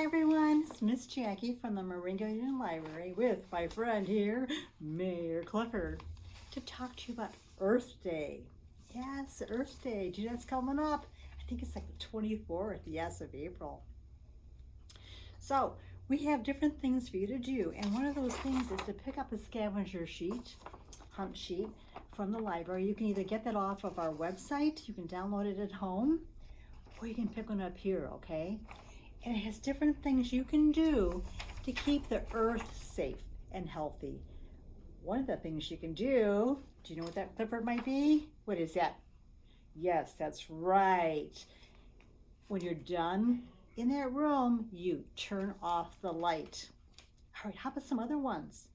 Hi everyone, it's Miss Jacki from the Marengo-Union Library with my friend here, Mayor Clifford, to talk to you about Earth Day. Yes, Earth Day, gee, that's coming up. I think it's like the 24th, yes, of April. So we have different things for you to do, and one of those things is to pick up a scavenger sheet, hunt sheet from the library. You can either get that off of our website, you can download it at home, or you can pick one up here, okay? And it has different things you can do to keep the earth safe and healthy. One of the things you can do you know what that Clifford might be? What is that? Yes, that's right. When you're done in that room, you turn off the light. All right, how about some other ones?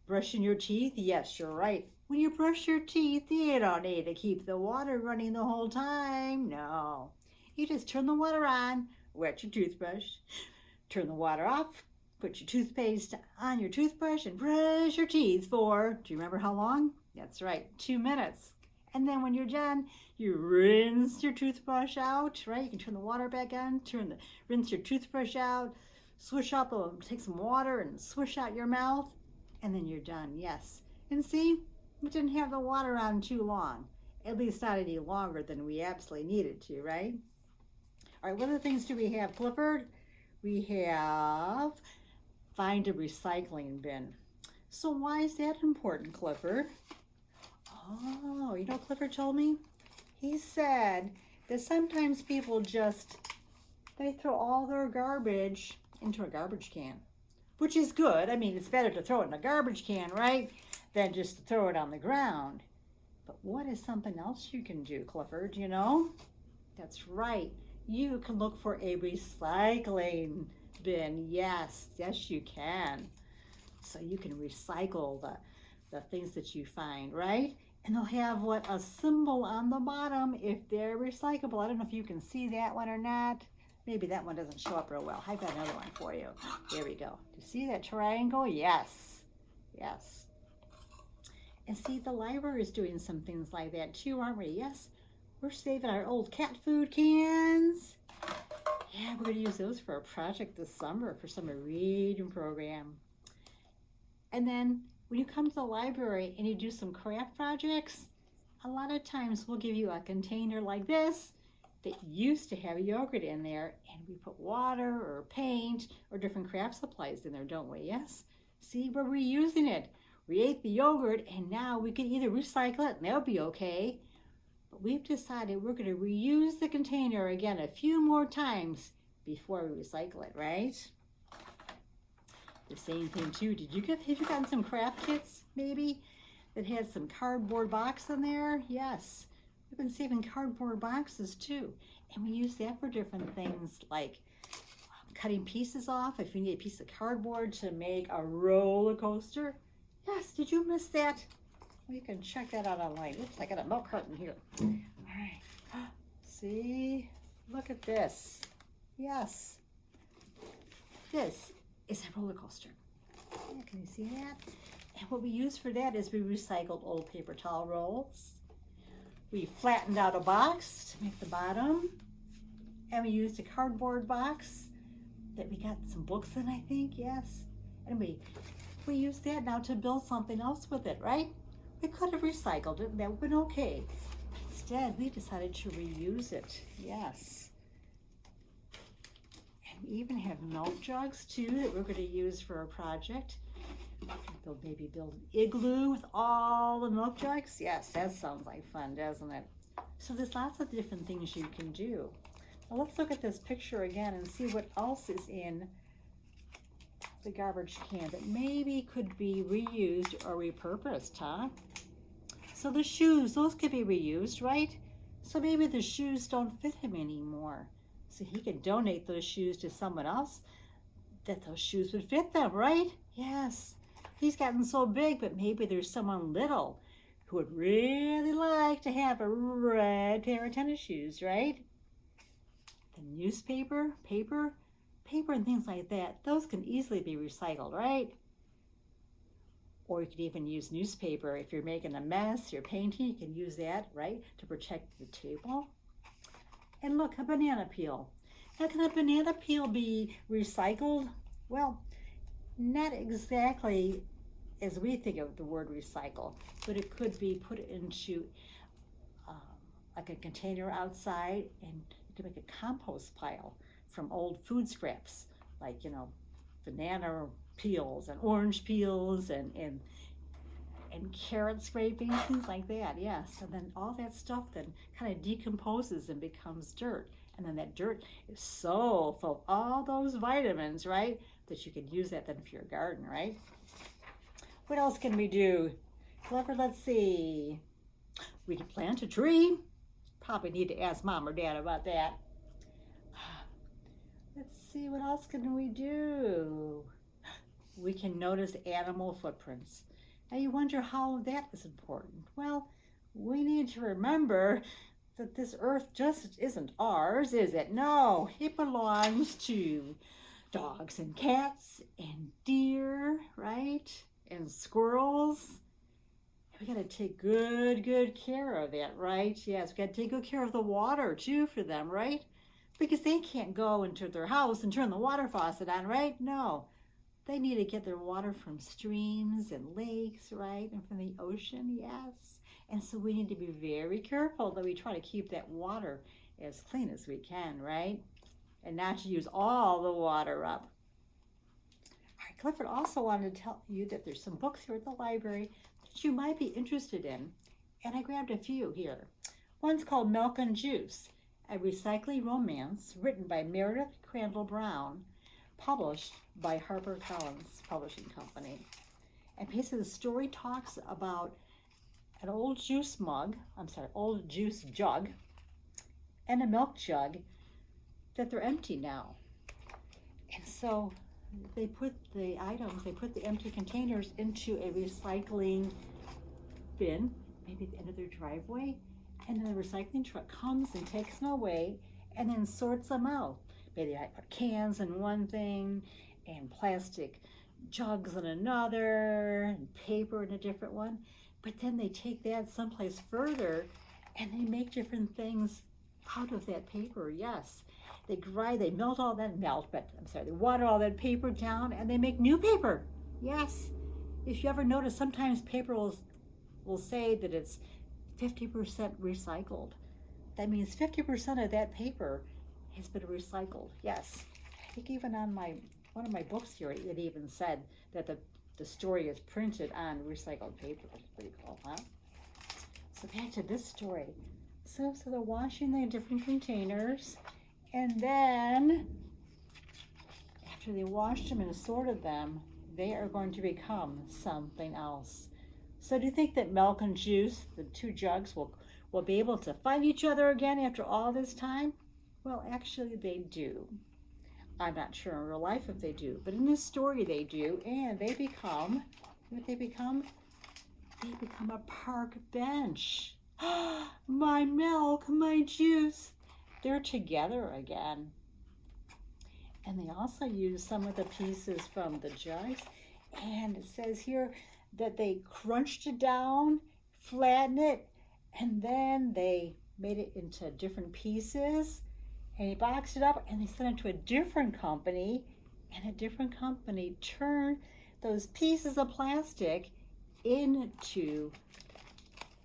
Brushing your teeth? Yes, you're right. When you brush your teeth, you don't need to keep the water running the whole time. No. You just turn the water on, wet your toothbrush, turn the water off, put your toothpaste on your toothbrush, and brush your teeth for, do you remember how long? That's right, 2 minutes. And then when you're done, you rinse your toothbrush out, right? You can turn the water back on, rinse your toothbrush out, swish out take some water and swish out your mouth, and then you're done, yes. And see, we didn't have the water on too long, at least not any longer than we absolutely needed to, right? All right, what other things do we have, Clifford? We have find a recycling bin. So why is that important, Clifford? Oh, you know what Clifford told me? He said that sometimes people they throw all their garbage into a garbage can, which is good. I mean, it's better to throw it in a garbage can, right, than just to throw it on the ground. But what is something else you can do, Clifford, you know? That's right. You can look for a recycling bin. Yes, yes you can. So you can recycle the things that you find, right? And they'll have a symbol on the bottom if they're recyclable. I don't know if you can see that one or not. Maybe that one doesn't show up real well. I've got another one for you. There we go. Do you see that triangle? Yes, yes. And see, the library is doing some things like that too, aren't we? Yes. We're saving our old cat food cans. Yeah, we're going to use those for a project this summer for summer reading program. And then when you come to the library and you do some craft projects, a lot of times we'll give you a container like this that used to have yogurt in there, and we put water or paint or different craft supplies in there, don't we? Yes? See, we're reusing it. We ate the yogurt and now we can either recycle it, and that'll be okay. But we've decided we're going to reuse the container again a few more times before we recycle it, right? The same thing too. Have you gotten some craft kits maybe that has some cardboard box in there? Yes. We've been saving cardboard boxes too. And we use that for different things like cutting pieces off. If you need a piece of cardboard to make a roller coaster. Yes, did you miss that? You can check that out online. Oops, I got a milk carton here. All right. See? Look at this. Yes. This is a roller coaster. Yeah, can you see that? And what we use for that is we recycled old paper towel rolls. We flattened out a box to make the bottom. And we used a cardboard box that we got some books in, I think, yes. And we use that now to build something else with it, right? We could have recycled it, and that would have been okay. Instead, we decided to reuse it, yes. And we even have milk jugs, too, that we're going to use for a project. They'll maybe build an igloo with all the milk jugs. Yes, that sounds like fun, doesn't it? So there's lots of different things you can do. Now let's look at this picture again and see what else is in the garbage can that maybe could be reused or repurposed, huh? So the shoes, those could be reused, right? So maybe the shoes don't fit him anymore. So he could donate those shoes to someone else that those shoes would fit them, right? Yes. He's gotten so big, but maybe there's someone little who would really like to have a red pair of tennis shoes, right? The newspaper, paper and things like that, those can easily be recycled, right? Or you could even use newspaper. If you're making a mess, you're painting, you can use that, right, to protect the table. And look, a banana peel. How can a banana peel be recycled? Well, not exactly as we think of the word recycle, but it could be put into uh, like a container outside, and you can make a compost pile from old food scraps, like, banana peels and orange peels and carrot scrapings, things like that, yes. And then all that stuff then kind of decomposes and becomes dirt. And then that dirt is so full of all those vitamins, right, that you can use that then for your garden, right? What else can we do? Clever, let's see. We could plant a tree. Probably need to ask Mom or Dad about that. Let's see, what else can we do? We can notice animal footprints. Now you wonder how that is important. Well, we need to remember that this earth just isn't ours, is it? No, it belongs to dogs and cats and deer, right? And squirrels. We gotta take good care of that, right? Yes, we gotta take good care of the water too for them, right? Because they can't go into their house and turn the water faucet on, right? No. They need to get their water from streams and lakes, right? And from the ocean, yes. And so we need to be very careful that we try to keep that water as clean as we can, right? And not to use all the water up. All right, Clifford also wanted to tell you that there's some books here at the library that you might be interested in. And I grabbed a few here. One's called Milk and Juice, a recycling romance written by Meredith Crandell Brown, published by Harper Collins Publishing Company. And basically the story talks about an old juice jug and a milk jug that they're empty now. And so they put the empty containers into a recycling bin, maybe at the end of their driveway, and then the recycling truck comes and takes them away and then sorts them out. Maybe I put cans in one thing and plastic jugs in another and paper in a different one. But then they take that someplace further and they make different things out of that paper, yes. They water all that paper down and they make new paper, yes. If you ever notice, sometimes paper will say that it's 50% recycled. That means 50% of that paper has been recycled, yes. I think even on one of my books here, it even said that the story is printed on recycled paper. That's pretty cool, huh? So back to this story. So they're washing the different containers, and then after they washed them and sorted them, they are going to become something else. So do you think that Milk and Juice, the two jugs, will be able to find each other again after all this time? Well, actually they do. I'm not sure in real life if they do, but in this story they do, and they become, what they become? They become a park bench. My milk, my juice, they're together again. And they also use some of the pieces from the jugs, and it says here that they crunched it down, flattened it, and then they made it into different pieces, and he boxed it up, and they sent it to a different company, and a different company turned those pieces of plastic into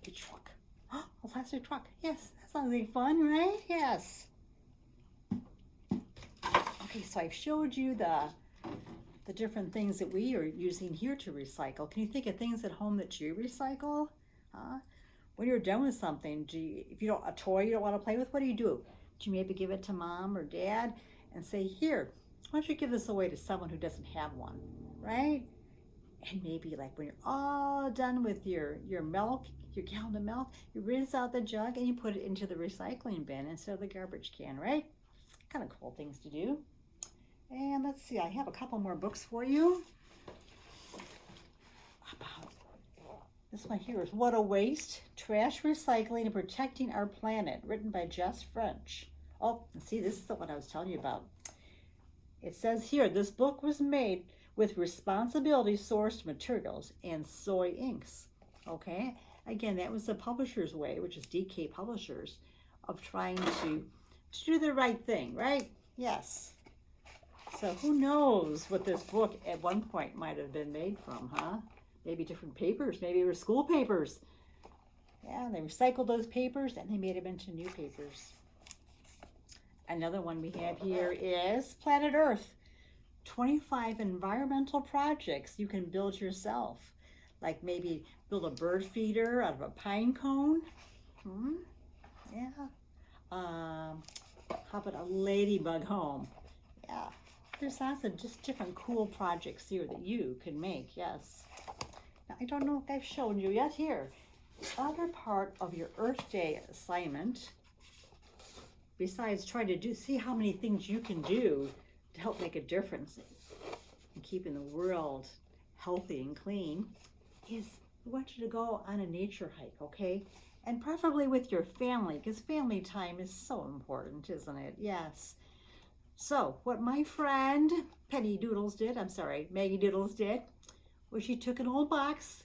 a truck. A plastic truck, yes, that sounds like fun, right? Yes. Okay, so I've showed you the different things that we are using here to recycle. Can you think of things at home that you recycle? When you're done with something, a toy you don't want to play with, what do? Do you maybe give it to Mom or Dad and say, here, why don't you give this away to someone who doesn't have one, right? And maybe like when you're all done with your milk, your gallon of milk, you rinse out the jug and you put it into the recycling bin instead of the garbage can, right? Kind of cool things to do. And let's see, I have a couple more books for you. About this one here is What a Waste, Trash Recycling and Protecting Our Planet, written by Jess French. Oh, see, this is the one I was telling you about. It says here, this book was made with responsibly sourced materials and soy inks. Okay, again, that was the publisher's way, which is DK Publishers, of trying to do the right thing, right? Yes. So who knows what this book at one point might have been made from, huh? Maybe different papers. Maybe it were school papers. Yeah, they recycled those papers and they made them into new papers. Another one we have here is Planet Earth. 25 environmental projects you can build yourself. Like maybe build a bird feeder out of a pine cone. Yeah. How about a ladybug home? Yeah. There's lots of just different cool projects here that you can make, yes. Now, I don't know if I've shown you yet here. The other part of your Earth Day assignment, besides trying to see how many things you can do to help make a difference in keeping the world healthy and clean, is we want you to go on a nature hike, okay? And preferably with your family, because family time is so important, isn't it? Yes. So what my friend Maggie Doodles did, was she took an old box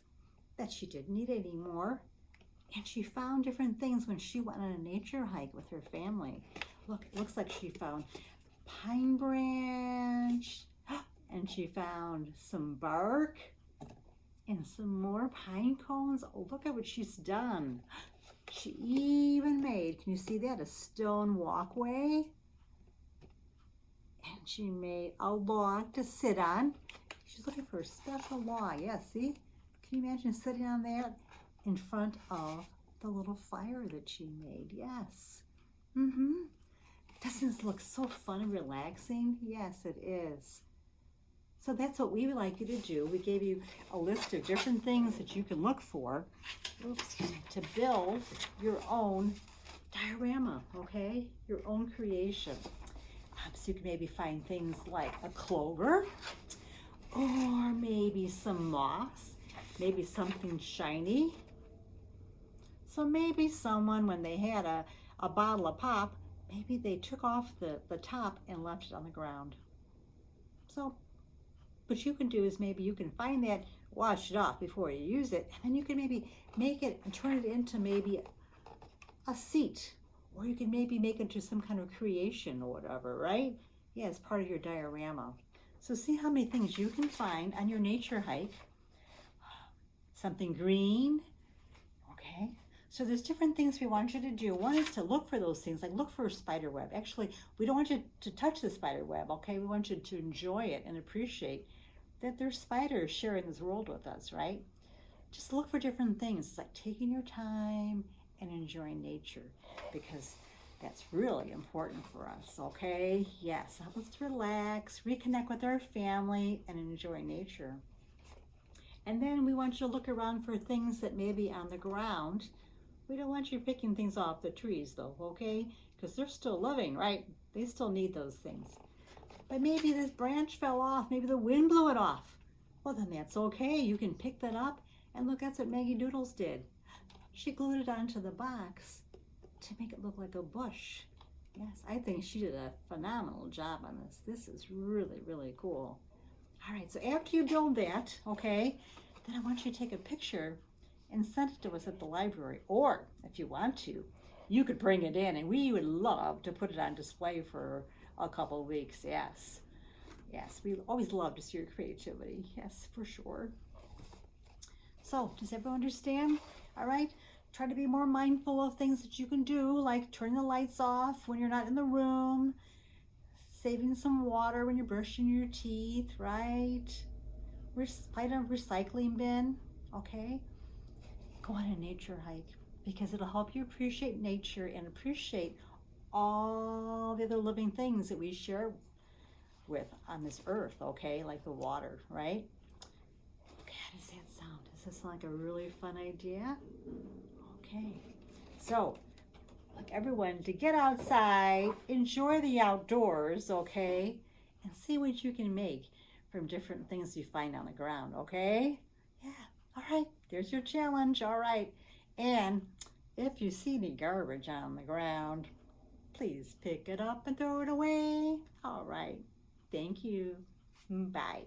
that she didn't need anymore, and she found different things when she went on a nature hike with her family. Look, it looks like she found pine branch, and she found some bark and some more pine cones. Oh, look at what she's done. She even made, can you see that, a stone walkway? And she made a log to sit on. She's looking for a special log. Yeah, see? Can you imagine sitting on that in front of the little fire that she made? Yes. Doesn't this look so fun and relaxing? Yes, it is. So that's what we would like you to do. We gave you a list of different things that you can look for to build your own diorama, okay? Your own creation. So you can maybe find things like a clover, or maybe some moss, maybe something shiny. So maybe someone, when they had a bottle of pop, maybe they took off the top and left it on the ground. So what you can do is maybe you can find that, wash it off before you use it, and then you can maybe make it and turn it into maybe a seat, or you can maybe make it into some kind of creation or whatever, right? Yeah, it's part of your diorama. So see how many things you can find on your nature hike. Something green, okay? So there's different things we want you to do. One is to look for those things, like look for a spider web. Actually, we don't want you to touch the spider web, okay? We want you to enjoy it and appreciate that there's spiders sharing this world with us, right? Just look for different things. It's like taking your time and enjoying nature, because that's really important for us, okay? Yes, help us to relax, reconnect with our family, and enjoy nature. And then we want you to look around for things that may be on the ground. We don't want you picking things off the trees though, okay? Because they're still living, right? They still need those things. But maybe this branch fell off, maybe the wind blew it off. Well, then that's okay. You can pick that up, and look, that's what Maggie Doodles did. She glued it onto the box to make it look like a bush. Yes, I think she did a phenomenal job on this. This is really, really cool. All right, so after you build that, okay, then I want you to take a picture and send it to us at the library. Or if you want to, you could bring it in, and we would love to put it on display for a couple of weeks. Yes, yes, we always love to see your creativity. Yes, for sure. So does everyone understand? All right, try to be more mindful of things that you can do, like turning the lights off when you're not in the room, saving some water when you're brushing your teeth, right? Find a recycling bin, okay? Go on a nature hike, because it'll help you appreciate nature and appreciate all the other living things that we share with on this earth, okay? Like the water, right? Okay, how does that sound? Does this sound like a really fun idea? Okay, so like everyone, to get outside, enjoy the outdoors, okay? And see what you can make from different things you find on the ground, okay? Yeah, all right, there's your challenge, all right. And if you see any garbage on the ground, please pick it up and throw it away. All right, thank you, bye.